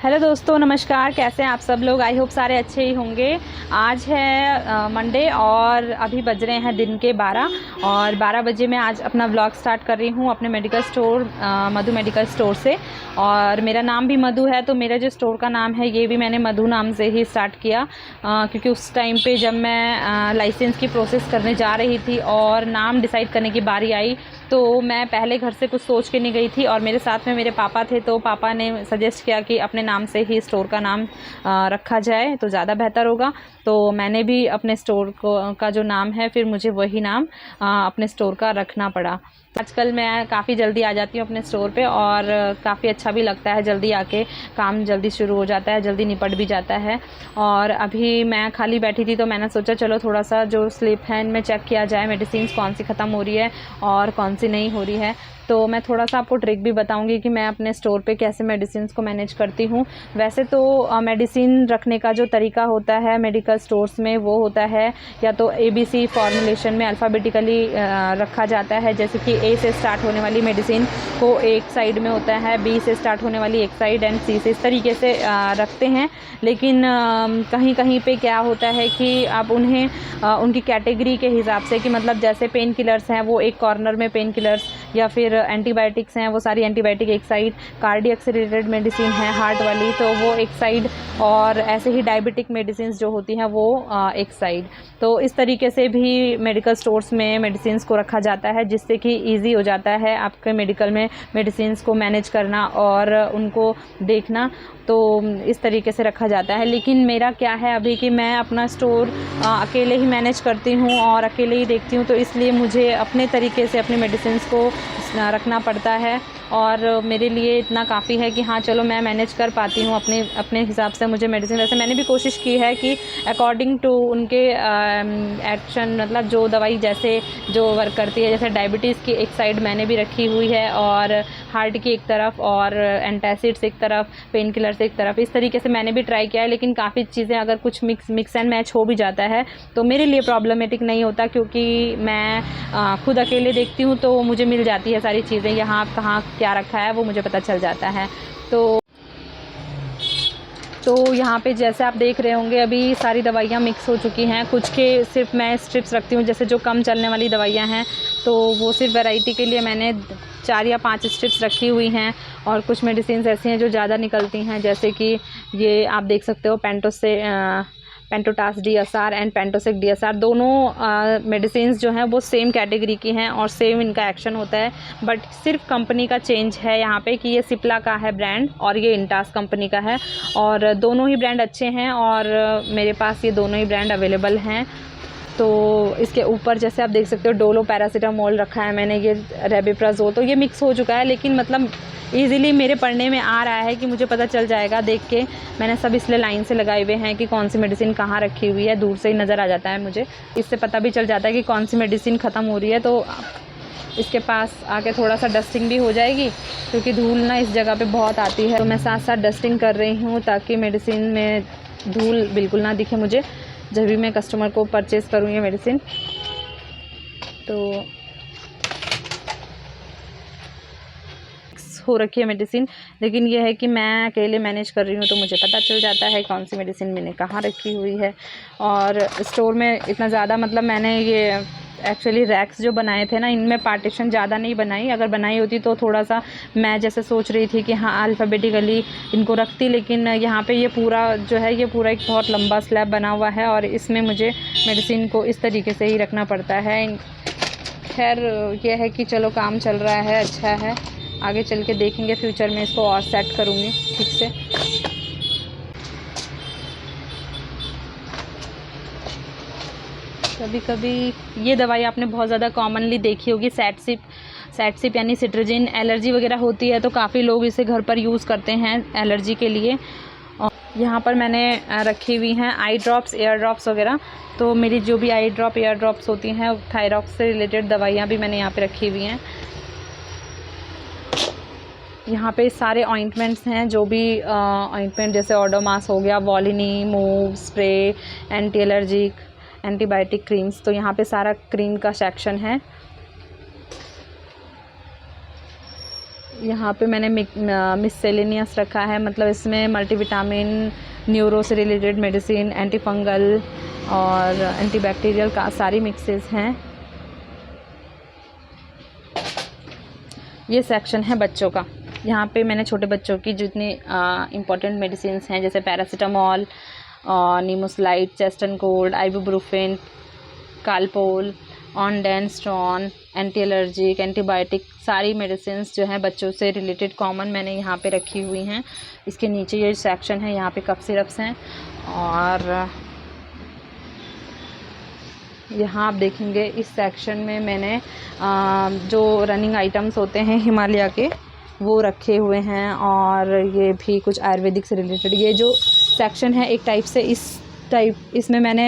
Hello दोस्तों, नमस्कार। कैसे हैं आप सब लोग? आई होप सारे अच्छे ही होंगे। आज है मंडे और अभी बज रहे हैं दिन के 12 और 12 बजे मैं आज अपना व्लॉग स्टार्ट कर रही हूँ अपने मेडिकल स्टोर मधु मेडिकल स्टोर से। और मेरा नाम भी मधु है, तो मेरा जो स्टोर का नाम है ये भी मैंने मधु नाम से ही स्टार्ट किया, क्योंकि उस टाइम पे जब मैं लाइसेंस की प्रोसेस करने जा रही थी और नाम डिसाइड करने की बारी आई तो मैं पहले घर से कुछ सोच के नहीं गई थी और मेरे साथ में मेरे पापा थे, तो पापा ने सजेस्ट किया कि अपने नाम से ही स्टोर का नाम रखा जाए तो ज़्यादा बेहतर होगा। तो मैंने भी अपने स्टोर का जो नाम है फिर मुझे वही नाम अपने स्टोर का रखना पड़ा। आजकल मैं काफ़ी जल्दी आ जाती हूँ अपने स्टोर पे और काफ़ी अच्छा भी लगता है, जल्दी आके काम जल्दी शुरू हो जाता है, जल्दी निपट भी जाता है। और अभी मैं खाली बैठी थी तो मैंने सोचा चलो थोड़ा सा जो स्लिप है इनमें चेक किया जाए, मेडिसिन कौन सी ख़त्म हो रही है और कौन सी नहीं हो रही है। तो मैं थोड़ा सा आपको ट्रिक भी बताऊंगी कि मैं अपने स्टोर पे कैसे मेडिसिन को मैनेज करती हूँ। वैसे तो मेडिसिन रखने का जो तरीका होता है मेडिकल स्टोर्स में वो होता है या तो ABC फॉर्मुलेशन में अल्फ़ाबेटिकली रखा जाता है, जैसे कि A से स्टार्ट होने वाली मेडिसिन को एक साइड में होता है, B से स्टार्ट होने वाली एक साइड एंड C से, इस तरीके से रखते हैं। लेकिन कहीं कहीं पे क्या होता है कि आप उन्हें उनकी कैटेगरी के हिसाब से, कि मतलब जैसे पेन किलर्स हैं वो एक कॉर्नर में पेन किलर्स, या फिर एंटीबायोटिक्स हैं वो सारी एंटीबायोटिक एक साइड, कार्डियक से रिलेटेड मेडिसिन है हार्ट वाली तो वो एक साइड, और ऐसे ही डायबिटिक मेडिसिन जो होती हैं वो एक साइड। तो इस तरीके से भी मेडिकल स्टोर्स में मेडिसिन को रखा जाता है, जिससे कि ईजी हो जाता है आपके मेडिकल में मेडिसिन को मैनेज करना और उनको देखना। तो इस तरीके से रखा जाता है। लेकिन मेरा क्या है अभी कि मैं अपना स्टोर अकेले ही मैनेज करती हूँ और अकेले ही देखती हूँ, तो इसलिए मुझे अपने तरीके से अपने मेडिसिन को रखना पड़ता है और मेरे लिए इतना काफ़ी है कि हाँ चलो मैं मैनेज कर पाती हूँ अपने हिसाब से मुझे मेडिसिन। वैसे मैंने भी कोशिश की है कि अकॉर्डिंग टू उनके एक्शन, मतलब जो दवाई जैसे जो वर्क करती है, जैसे डायबिटीज़ की एक साइड मैंने भी रखी हुई है और हार्ट की एक तरफ और एंटासिड्स एक तरफ, पेन किलर्स एक तरफ, इस तरीके से मैंने भी ट्राई किया है। लेकिन काफ़ी चीज़ें अगर कुछ मिक्स एंड मैच हो भी जाता है तो मेरे लिए प्रॉब्लमेटिक नहीं होता, क्योंकि मैं खुद अकेले देखती हूँ तो मुझे मिल जाती है सारी चीज़ें, यहाँ कहाँ क्या रखा है वो मुझे पता चल जाता है। तो यहाँ पे जैसे आप देख रहे होंगे अभी सारी दवाइयाँ मिक्स हो चुकी हैं। कुछ के सिर्फ मैं स्ट्रिप्स रखती हूँ, जैसे जो कम चलने वाली दवाइयाँ हैं तो वो सिर्फ वैरायटी के लिए मैंने 4 या 5 स्ट्रिप्स रखी हुई हैं। और कुछ मेडिसिन ऐसी हैं जो ज़्यादा निकलती हैं, जैसे कि ये आप देख सकते हो पेंटोटास DSR एंड पेंटोसिक DSR, दोनों मेडिसिन जो हैं वो सेम कैटेगरी की हैं और सेम इनका एक्शन होता है। बट सिर्फ कंपनी का चेंज है यहाँ पे कि ये सिप्ला का है ब्रांड और ये इंटास कंपनी का है, और दोनों ही ब्रांड अच्छे हैं और मेरे पास ये दोनों ही ब्रांड अवेलेबल हैं। तो इसके ऊपर जैसे आप देख सकते हो डोलो पैरासीटामोल रखा है मैंने, ये रेबिप्राजोल, तो ये मिक्स हो चुका है। लेकिन मतलब ईज़िली मेरे पढ़ने में आ रहा है कि मुझे पता चल जाएगा देख के। मैंने सब इसलिए लाइन से लगाए हुए हैं कि कौन सी मेडिसिन कहाँ रखी हुई है, दूर से ही नज़र आ जाता है मुझे, इससे पता भी चल जाता है कि कौन सी मेडिसिन ख़त्म हो रही है। तो इसके पास आके थोड़ा सा डस्टिंग भी हो जाएगी, क्योंकि धूल ना इस जगह पे बहुत आती है। तो मैं साथ साथ डस्टिंग कर रही हूँ ताकि मेडिसिन में धूल बिल्कुल ना दिखे मुझे जब भी मैं कस्टमर को परचेज़ करूँ ये मेडिसिन। तो हो रखी है मेडिसिन, लेकिन यह है कि मैं अकेले मैनेज कर रही हूँ तो मुझे पता चल जाता है कौन सी मेडिसिन मैंने कहाँ रखी हुई है। और स्टोर में इतना ज़्यादा, मतलब मैंने ये एक्चुअली रैक्स जो बनाए थे ना, इनमें पार्टीशन ज़्यादा नहीं बनाई। अगर बनाई होती तो थोड़ा सा मैं जैसे सोच रही थी कि हाँ अल्फ़ाबेटिकली इनको रखती, लेकिन यहाँ पे ये पूरा जो है ये पूरा एक बहुत लंबा स्लैब बना हुआ है और इसमें मुझे मेडिसिन को इस तरीके से ही रखना पड़ता है। खैर ये है कि चलो काम चल रहा है, अच्छा है, आगे चल के देखेंगे फ्यूचर में इसको और सेट करूँगी ठीक से। कभी कभी ये दवाई आपने बहुत ज़्यादा कॉमनली देखी होगी, सैटसिप यानी सिट्रजिन। एलर्जी वगैरह होती है तो काफ़ी लोग इसे घर पर यूज़ करते हैं एलर्जी के लिए। और यहाँ पर मैंने रखी हुई हैं आई ड्रॉप्स, एयर ड्रॉप्स वगैरह। तो मेरी जो भी आई ड्रॉप एयर ड्रॉप्स होती हैं, थायरॉक्स से रिलेटेड दवाइयाँ भी मैंने यहाँ पे रखी हुई हैं। यहाँ पे सारे ऑइंटमेंट्स हैं, जो भी ऑइंटमेंट जैसे ओडोमास हो गया, Volini, move, spray, anti allergic, antibiotic creams, तो यहाँ पे सारा क्रीम का सेक्शन है। यहाँ पे मैंने मिससेलेनियस रखा है, मतलब इसमें मल्टीविटामिन, न्यूरो से रिलेटेड मेडिसिन, एंटी फंगल और एंटीबैक्टीरियल का सारी मिक्सेस हैं। ये सेक्शन है बच्चों का। यहाँ पे मैंने छोटे बच्चों की जितनी इम्पॉर्टेंट मेडिसिन हैं जैसे paracetamol, nimesulide, chest and cold, ibuprofen, Calpol, ondansetron, anti allergic, antibiotic, सारी मेडिसिन जो हैं बच्चों से रिलेटेड कॉमन मैंने यहाँ पे रखी हुई हैं। इसके नीचे ये सेक्शन है, यहाँ पे कफ सिरप्स हैं और यहाँ आप देखेंगे इस सेक्शन में मैंने जो रनिंग आइटम्स होते हैं हिमालय के वो रखे हुए हैं और ये भी कुछ आयुर्वेदिक से रिलेटेड। ये जो सेक्शन है एक टाइप से इसमें मैंने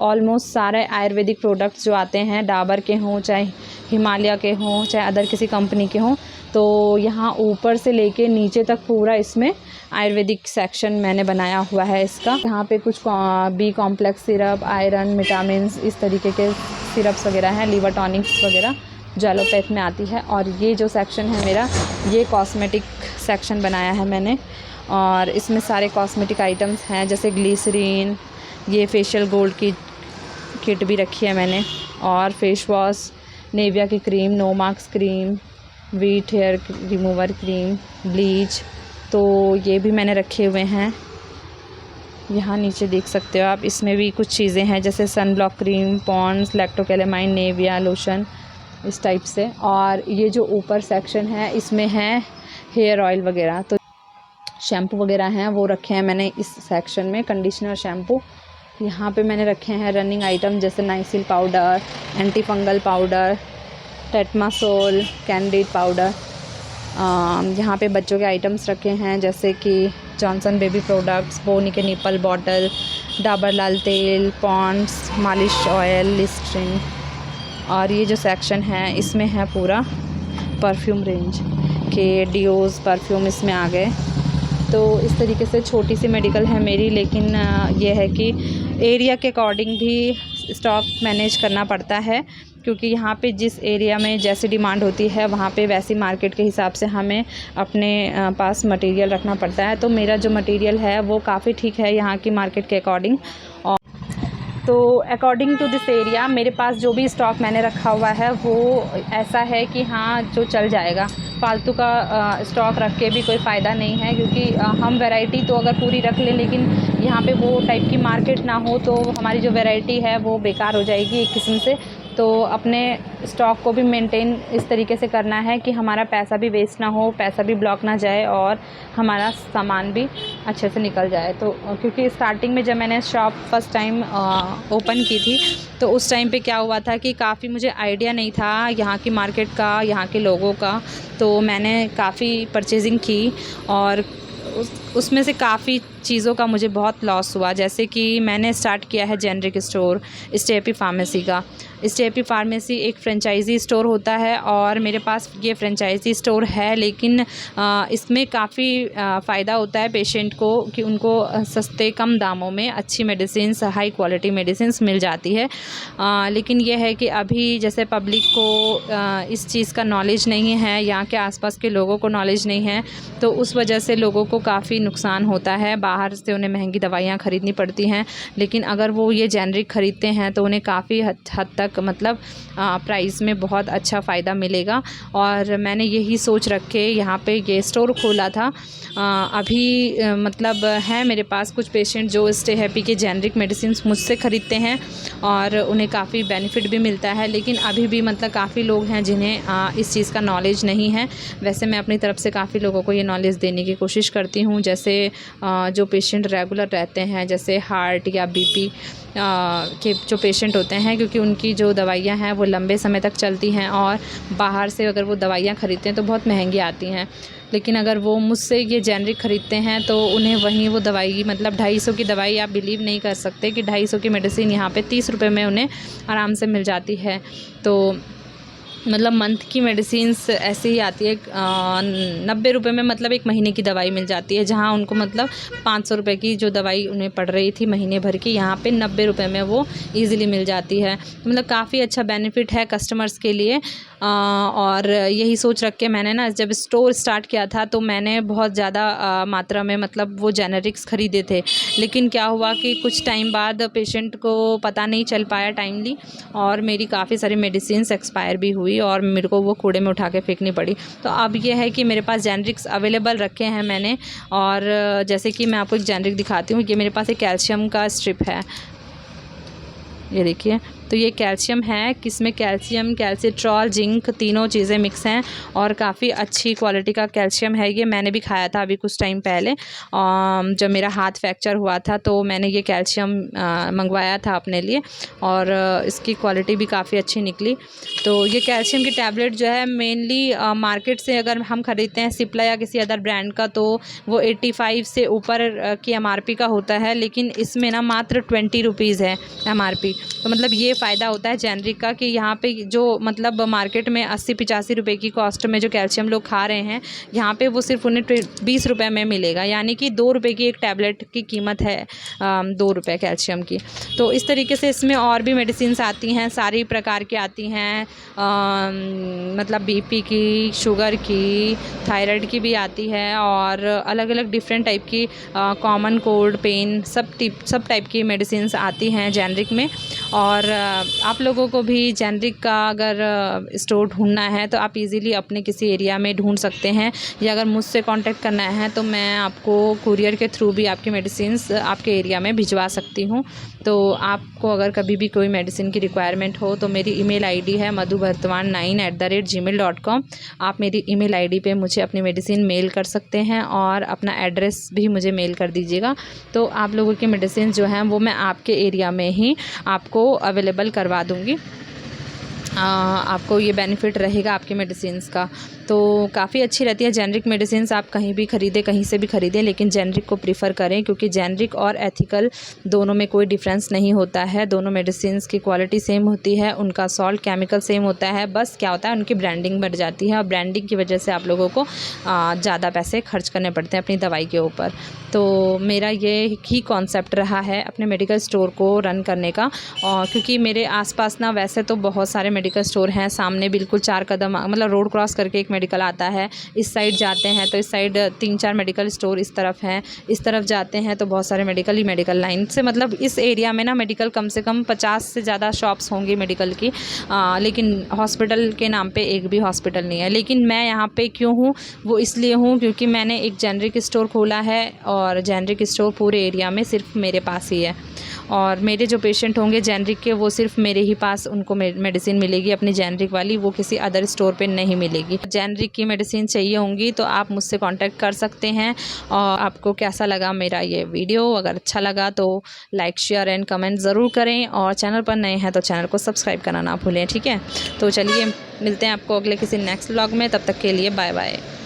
ऑलमोस्ट सारे आयुर्वेदिक प्रोडक्ट्स जो आते हैं, डाबर के हों चाहे हिमालय के हों चाहे अदर किसी कंपनी के हों, तो यहाँ ऊपर से लेके नीचे तक पूरा इसमें आयुर्वेदिक सेक्शन मैंने बनाया हुआ है इसका। यहाँ पे कुछ B complex syrup, iron, vitamin, इस तरीके के सिरप्स वगैरह हैं, लीवर टॉनिक्स वगैरह जो एलोपैथ में आती है। और ये जो सेक्शन है मेरा, ये कॉस्मेटिक सेक्शन बनाया है मैंने और इसमें सारे कॉस्मेटिक आइटम्स हैं जैसे ग्लिसरीन, ये फेशियल गोल्ड की किट भी रखी है मैंने और फेस वॉश, नेविया की cream, no marks cream, Veet hair remover cream, bleach, तो ये भी मैंने रखे हुए हैं। यहाँ नीचे देख सकते हो आप, इसमें भी कुछ चीज़ें हैं जैसे sun block cream, Pond's, Lacto Calamine, Nivea lotion, इस टाइप से। और ये जो ऊपर सेक्शन है इसमें है हेयर ऑयल वगैरह, तो शैम्पू वगैरह हैं वो रखे हैं मैंने इस सेक्शन में, कंडीशनर, शैम्पू। यहाँ पे मैंने रखे हैं रनिंग आइटम जैसे Nycil powder, anti fungal powder, Tetmosol, Candid powder. यहाँ पे बच्चों के आइटम्स रखे हैं जैसे कि जॉनसन बेबी प्रोडक्ट्स, बोनी के निपल बॉटल, डाबर लाल तेल, पॉन्ड्स, मालिश ऑयल, लिस्ट्रीन। और ये जो सेक्शन है इसमें है पूरा परफ्यूम रेंज के डियोज़, परफ्यूम इसमें आ गए। तो इस तरीके से छोटी सी मेडिकल है मेरी, लेकिन ये है कि एरिया के अकॉर्डिंग भी स्टॉक मैनेज करना पड़ता है, क्योंकि यहाँ पे जिस एरिया में जैसी डिमांड होती है वहाँ पे वैसी मार्केट के हिसाब से हमें अपने पास मटेरियल रखना पड़ता है। तो मेरा जो मटेरियल है वो काफ़ी ठीक है यहाँ की मार्केट के अकॉर्डिंग। और तो अकॉर्डिंग टू दिस एरिया मेरे पास जो भी स्टॉक मैंने रखा हुआ है वो ऐसा है कि हाँ जो चल जाएगा। फालतू का स्टॉक रख के भी कोई फ़ायदा नहीं है, क्योंकि हम वैरायटी तो अगर पूरी रख लें लेकिन यहाँ पे वो टाइप की मार्केट ना हो तो हमारी जो वैरायटी है वो बेकार हो जाएगी एक किस्म से। तो अपने स्टॉक को भी मेंटेन इस तरीके से करना है कि हमारा पैसा भी वेस्ट ना हो, पैसा भी ब्लॉक ना जाए और हमारा सामान भी अच्छे से निकल जाए। तो क्योंकि स्टार्टिंग में जब मैंने शॉप फर्स्ट टाइम ओपन की थी तो उस टाइम पे क्या हुआ था कि काफ़ी मुझे आइडिया नहीं था यहाँ की मार्केट का, यहाँ के लोगों का। तो मैंने काफ़ी परचेजिंग की और उसमें से काफ़ी चीज़ों का मुझे बहुत लॉस हुआ। जैसे कि मैंने स्टार्ट किया है जेनरिक स्टोर स्टेपी फार्मेसी का। स्टेपी फार्मेसी एक फ्रेंचाइजी स्टोर होता है और मेरे पास ये फ्रेंचाइजी स्टोर है, लेकिन इसमें काफ़ी फ़ायदा होता है पेशेंट को कि उनको सस्ते कम दामों में अच्छी मेडिसिन, हाई क्वालिटी मेडिसिन मिल जाती है। लेकिन ये है कि अभी जैसे पब्लिक को इस चीज़ का नॉलेज नहीं है, यहाँ के आसपास के लोगों को नॉलेज नहीं है, तो उस वजह से लोगों को काफ़ी नुकसान होता है। बाहर से उन्हें महंगी दवाइयाँ ख़रीदनी पड़ती हैं, लेकिन अगर वो ये जेनरिक ख़रीदते हैं तो उन्हें काफ़ी हद तक मतलब प्राइस में बहुत अच्छा फ़ायदा मिलेगा। और मैंने यही सोच रख के यहाँ पे ये स्टोर खोला था। अभी मतलब है मेरे पास कुछ पेशेंट जो स्टे हैप्पी के जेनरिक मेडिसिन मुझसे ख़रीदते हैं और उन्हें काफ़ी बेनिफिट भी मिलता है। लेकिन अभी भी मतलब काफ़ी लोग हैं जिन्हें इस चीज़ का नॉलेज नहीं है। वैसे मैं अपनी तरफ से काफ़ी लोगों को ये नॉलेज देने की कोशिश करती हूँ। जैसे जो पेशेंट रेगुलर रहते हैं, जैसे हार्ट या बीपी के जो पेशेंट होते हैं, क्योंकि उनकी जो दवाइयाँ हैं वो लंबे समय तक चलती हैं और बाहर से अगर वो दवाइयाँ ख़रीदते हैं तो बहुत महंगी आती हैं। लेकिन अगर वो मुझसे ये जेनरिक ख़रीदते हैं तो उन्हें वहीं वो दवाई मतलब 250 की दवाई, आप बिलीव नहीं कर सकते कि 250 की मेडिसिन यहाँ पे 30 रुपये में उन्हें आराम से मिल जाती है। तो मतलब मंथ की मेडिसिन्स ऐसे ही आती है 90 रुपये में, मतलब 1 महीने की दवाई मिल जाती है। जहाँ उनको मतलब 500 रुपये की जो दवाई उन्हें पड़ रही थी महीने भर की, यहाँ पे 90 रुपये में वो ईज़िली मिल जाती है। मतलब काफ़ी अच्छा बेनिफिट है कस्टमर्स के लिए। और यही सोच रख के मैंने ना जब स्टोर स्टार्ट किया था तो मैंने बहुत ज़्यादा मात्रा में मतलब वो जेनेरिक्स ख़रीदे थे। लेकिन क्या हुआ कि कुछ टाइम बाद पेशेंट को पता नहीं चल पाया टाइमली, और मेरी काफ़ी सारी मेडिसिन्स एक्सपायर भी हुई और मेरे को वो कूड़े में उठा के फेंकनी पड़ी। तो अब ये है कि मेरे पास जेनेरिक्स अवेलेबल रखे हैं मैंने। और जैसे कि मैं आपको एक जेनेरिक दिखाती हूँ। ये मेरे पास एक कैल्शियम का स्ट्रिप है, ये देखिए। तो ये कैल्शियम है, किसमें कैल्शियम, कैल्सिट्रॉल, जिंक तीनों चीज़ें मिक्स हैं और काफ़ी अच्छी क्वालिटी का कैल्शियम है ये। मैंने भी खाया था अभी कुछ टाइम पहले, जब मेरा हाथ फ्रैक्चर हुआ था तो मैंने ये कैल्शियम मंगवाया था अपने लिए, और इसकी क्वालिटी भी काफ़ी अच्छी निकली। तो ये कैल्शियम की टैबलेट जो है मेनली मार्केट से अगर हम ख़रीदते हैं सिप्ला या किसी अदर ब्रांड का, तो वो 85 से ऊपर की MRP का होता है, लेकिन इसमें ना मात्र 20 रुपीज़ है MRP। तो मतलब ये फ़ायदा होता है जेनरिक का कि यहाँ पे जो मतलब मार्केट में 80-85 रुपए की कॉस्ट में जो कैल्शियम लोग खा रहे हैं, यहाँ पे वो सिर्फ उन्हें 20 रुपये में मिलेगा। यानी कि 2 रुपये की एक टैबलेट की कीमत है, 2 रुपये कैल्शियम की। तो इस तरीके से इसमें और भी मेडिसिन्स आती हैं, सारी प्रकार की आती हैं, मतलब BP की, शुगर की, थायराइड की भी आती है, और अलग अलग डिफरेंट टाइप की कॉमन कोल्ड, पेन, सब टाइप की मेडिसिन्स आती हैं जेनरिक में। और आप लोगों को भी जेनरिक का अगर स्टोर ढूंढना है तो आप इजीली अपने किसी एरिया में ढूंढ सकते हैं, या अगर मुझसे कांटेक्ट करना है तो मैं आपको कुरियर के थ्रू भी आपकी मेडिसिन्स आपके एरिया में भिजवा सकती हूँ। तो आपको अगर कभी भी कोई मेडिसिन की रिक्वायरमेंट हो तो मेरी ईमेल आईडी है madhubartwan9@gmail.com। आप मेरी ईमेल आईडी पे मुझे अपनी मेडिसिन मेल कर सकते हैं और अपना एड्रेस भी मुझे मेल कर दीजिएगा। तो आप लोगों की मेडिसिन जो हैं वो मैं आपके एरिया में ही आपको अवेलेबल करवा दूँगी। आपको ये बेनिफिट रहेगा आपकी मेडिसिन्स का। तो काफ़ी अच्छी रहती है जेनरिक मेडिसिन्स। आप कहीं भी ख़रीदें, कहीं से भी ख़रीदें, लेकिन जेनरिक को प्रीफ़र करें, क्योंकि जेनरिक और एथिकल दोनों में कोई डिफरेंस नहीं होता है। दोनों मेडिसिन्स की क्वालिटी सेम होती है, उनका सॉल्ट केमिकल सेम होता है, बस क्या होता है उनकी ब्रांडिंग बढ़ जाती है, और ब्रांडिंग की वजह से आप लोगों को ज़्यादा पैसे खर्च करने पड़ते हैं अपनी दवाई के ऊपर। तो मेरा ये ही कॉन्सेप्ट रहा है अपने मेडिकल स्टोर को रन करने का। और क्योंकि मेरे आसपास ना वैसे तो बहुत सारे मेडिकल स्टोर हैं, सामने बिल्कुल 4 कदम मतलब रोड क्रॉस करके एक मेडिकल आता है, इस साइड जाते हैं तो इस साइड 3-4 मेडिकल स्टोर इस तरफ हैं, इस तरफ जाते हैं तो बहुत सारे मेडिकल ही मेडिकल लाइन से, मतलब इस एरिया में ना मेडिकल कम से कम 50 से ज़्यादा शॉप्स होंगी मेडिकल की। लेकिन हॉस्पिटल के नाम पे एक भी हॉस्पिटल नहीं है। लेकिन मैं यहाँ पे क्यों हूँ, वो इसलिए हूँ क्योंकि मैंने एक जेनरिक स्टोर खोला है, और जेनरिक स्टोर पूरे एरिया में सिर्फ मेरे पास ही है, और मेरे जो पेशेंट होंगे जेनरिक के वो सिर्फ मेरे ही पास उनको मेडिसिन मिलेगी अपनी जेनरिक वाली, वो किसी अदर स्टोर पे नहीं मिलेगी। जेनरिक की मेडिसिन चाहिए होंगी तो आप मुझसे कांटेक्ट कर सकते हैं। और आपको कैसा लगा मेरा ये वीडियो, अगर अच्छा लगा तो लाइक, शेयर एंड कमेंट ज़रूर करें, और चैनल पर नए हैं तो चैनल को सब्सक्राइब करना ना भूलें, ठीक है। तो चलिए मिलते हैं आपको अगले किसी नेक्स्ट व्लॉग में, तब तक के लिए बाय बाय।